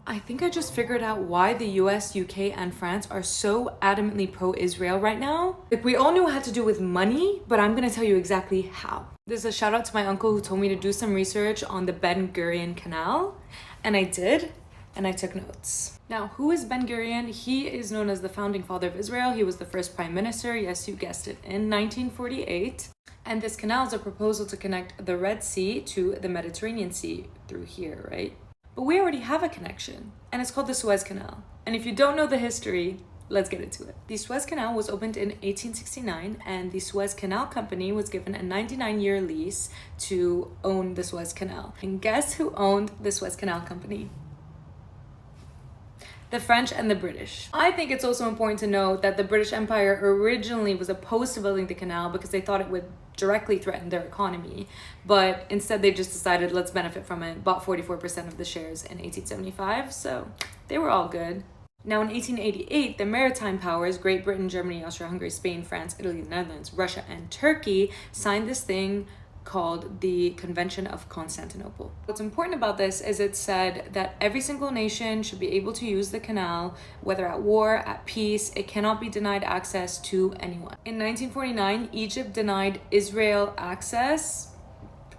I think I just figured out why the US, UK, and France are so adamantly pro-Israel right now. Like, we all knew it had to do with money, but I'm gonna tell you exactly how. There's a shout out to my uncle who told me to do some research on the Ben-Gurion Canal, and I did, and I took notes. Now, who is Ben-Gurion? He is known as the founding father of Israel. He was the first prime minister, yes, you guessed it, in 1948. And this canal is a proposal to connect the Red Sea to the Mediterranean Sea through here, right? But we already have a connection, and it's called the Suez Canal. And if you don't know the history, let's get into it. The Suez Canal was opened in 1869, and the Suez Canal Company was given a 99-year lease to own the Suez Canal. And guess who owned the Suez Canal Company? The French and the British. I think it's also important to note that the British Empire originally was opposed to building the canal because they thought it would directly threaten their economy, but instead they just decided let's benefit from it, bought 44% of the shares in 1875, so they were all good. Now in 1888, the maritime powers, Great Britain, Germany, Austria-Hungary, Spain, France, Italy, the Netherlands, Russia, and Turkey signed this thing called the Convention of Constantinople. What's important about this is it said that every single nation should be able to use the canal, whether at war, at peace. It cannot be denied access to anyone. In 1949, Egypt denied Israel access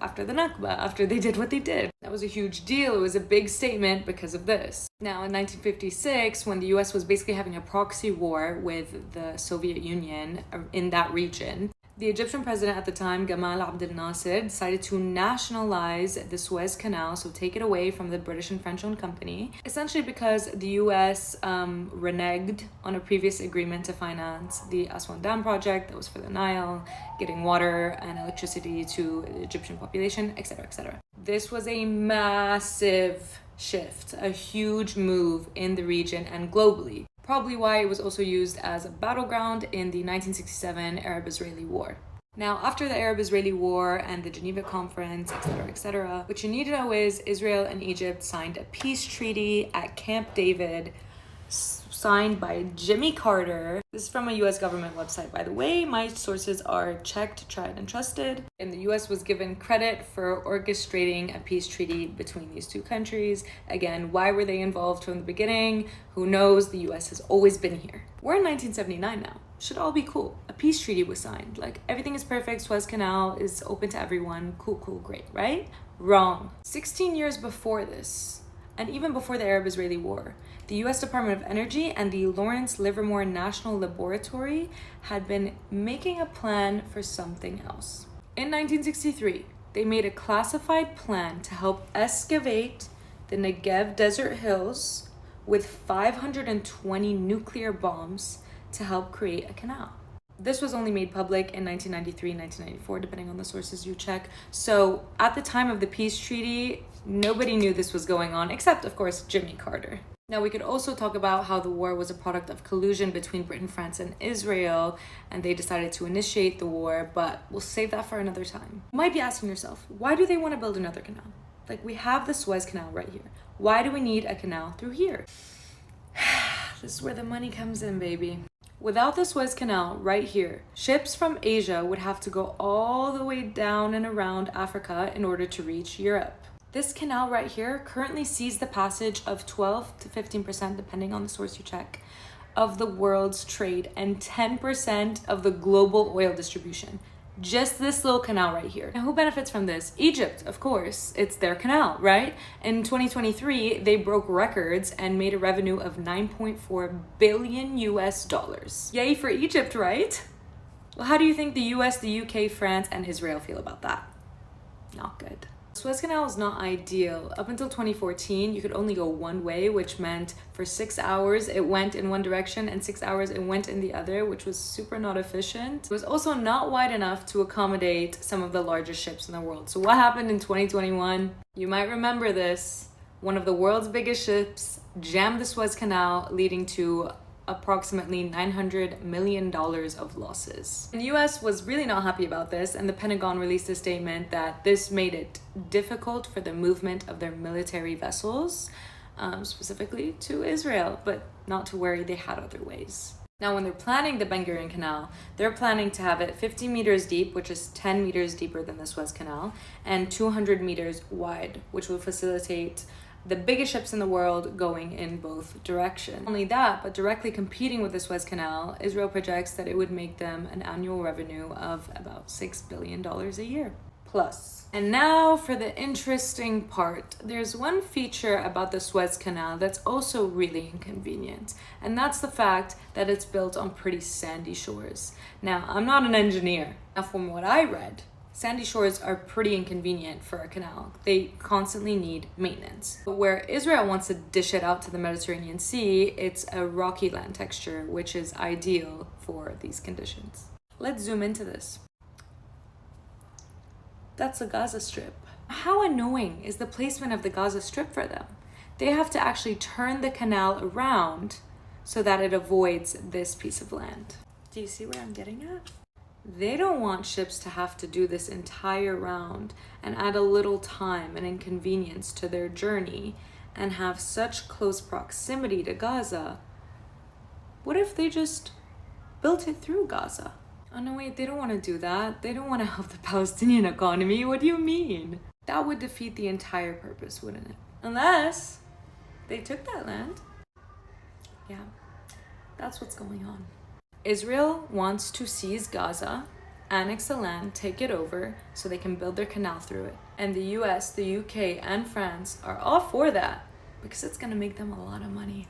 after the Nakba, after they did what they did. That was a huge deal. It was a big statement because of this. Now in 1956, when the US was basically having a proxy war with the Soviet Union in that region, the Egyptian president at the time, Gamal Abdel Nasser, decided to nationalize the Suez Canal, so take it away from the British and French-owned company, essentially because the US reneged on a previous agreement to finance the Aswan Dam project that was for the Nile, getting water and electricity to the Egyptian population, etc., etc. This was a massive shift, a huge move in the region and globally. Probably why it was also used as a battleground in the 1967 Arab-Israeli War. Now, after the Arab-Israeli War and the Geneva Conference, etc., what you need to know is Israel and Egypt signed a peace treaty at Camp David, signed by Jimmy Carter. This is from a US government website, by the way. My sources are checked, tried, and trusted. And the US was given credit for orchestrating a peace treaty between these two countries. Again, why were they involved from the beginning? Who knows? The US has always been here. We're in 1979 now. Should all be cool. A peace treaty was signed. Like, everything is perfect. Suez Canal is open to everyone. Cool, cool, great, right? Wrong. 16 years before this, and even before the Arab-Israeli War, the US Department of Energy and the Lawrence Livermore National Laboratory had been making a plan for something else. In 1963, they made a classified plan to help excavate the Negev desert hills with 520 nuclear bombs to help create a canal. This was only made public in 1993, 1994, depending on the sources you check. So at the time of the peace treaty, nobody knew this was going on, except, of course, Jimmy Carter. Now, we could also talk about how the war was a product of collusion between Britain, France, and Israel, and they decided to initiate the war, but we'll save that for another time. You might be asking yourself, why do they want to build another canal? Like, we have the Suez Canal right here. Why do we need a canal through here? This is where the money comes in, baby. Without the Suez Canal right here, ships from Asia would have to go all the way down and around Africa in order to reach Europe. This canal right here currently sees the passage of 12 to 15%, depending on the source you check, of the world's trade and 10% of the global oil distribution. Just this little canal right here. Now, who benefits from this? Egypt, of course. It's their canal, right? In 2023, they broke records and made a revenue of $9.4 billion US. Yay for Egypt, right? Well, how do you think the US, the UK, France, and Israel feel about that? Not good. Suez Canal is not ideal. Up until 2014, you could only go one way, which meant for 6 hours it went in one direction and 6 hours it went in the other, which was super not efficient. It was also not wide enough to accommodate some of the largest ships in the world. So what happened in 2021? You might remember this. One of the world's biggest ships jammed the Suez Canal, leading to approximately $900 million of losses. The US was really not happy about this, and the Pentagon released a statement that this made it difficult for the movement of their military vessels, specifically to Israel, but not to worry, they had other ways. Now, when they're planning the Ben-Gurion Canal, they're planning to have it 50 meters deep, which is 10 meters deeper than the Suez Canal, and 200 meters wide, which will facilitate the biggest ships in the world going in both directions. Not only that, but directly competing with the Suez Canal, Israel projects that it would make them an annual revenue of about $6 billion a year. Plus. And now for the interesting part. There's one feature about the Suez Canal that's also really inconvenient, and that's the fact that it's built on pretty sandy shores. Now, I'm not an engineer. Now, from what I read, sandy shores are pretty inconvenient for a canal. They constantly need maintenance. But where Israel wants to dish it out to the Mediterranean Sea, it's a rocky land texture, which is ideal for these conditions. Let's zoom into this. That's the Gaza Strip. How annoying is the placement of the Gaza Strip for them? They have to actually turn the canal around so that it avoids this piece of land. Do you see where I'm getting at? They don't want ships to have to do this entire round and add a little time and inconvenience to their journey and have such close proximity to Gaza. What if they just built it through Gaza? Oh no, wait, they don't want to do that. They don't want to help the Palestinian economy. What do you mean? That would defeat the entire purpose, wouldn't it? Unless they took that land. Yeah, that's what's going on. Israel wants to seize Gaza, annex the land, take it over, so they can build their canal through it. And the US, the UK, and France are all for that because it's going to make them a lot of money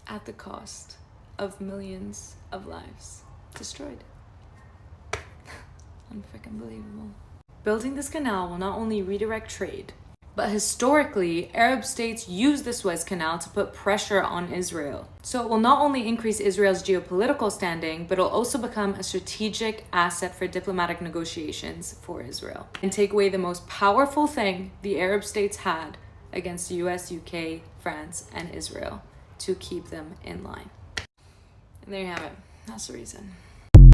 at the cost of millions of lives destroyed. Unfreaking believable. Building this canal will not only redirect trade, but historically, Arab states used the Suez Canal to put pressure on Israel. So it will not only increase Israel's geopolitical standing, but it'll also become a strategic asset for diplomatic negotiations for Israel and take away the most powerful thing the Arab states had against the US, UK, France, and Israel to keep them in line. And there you have it. That's the reason.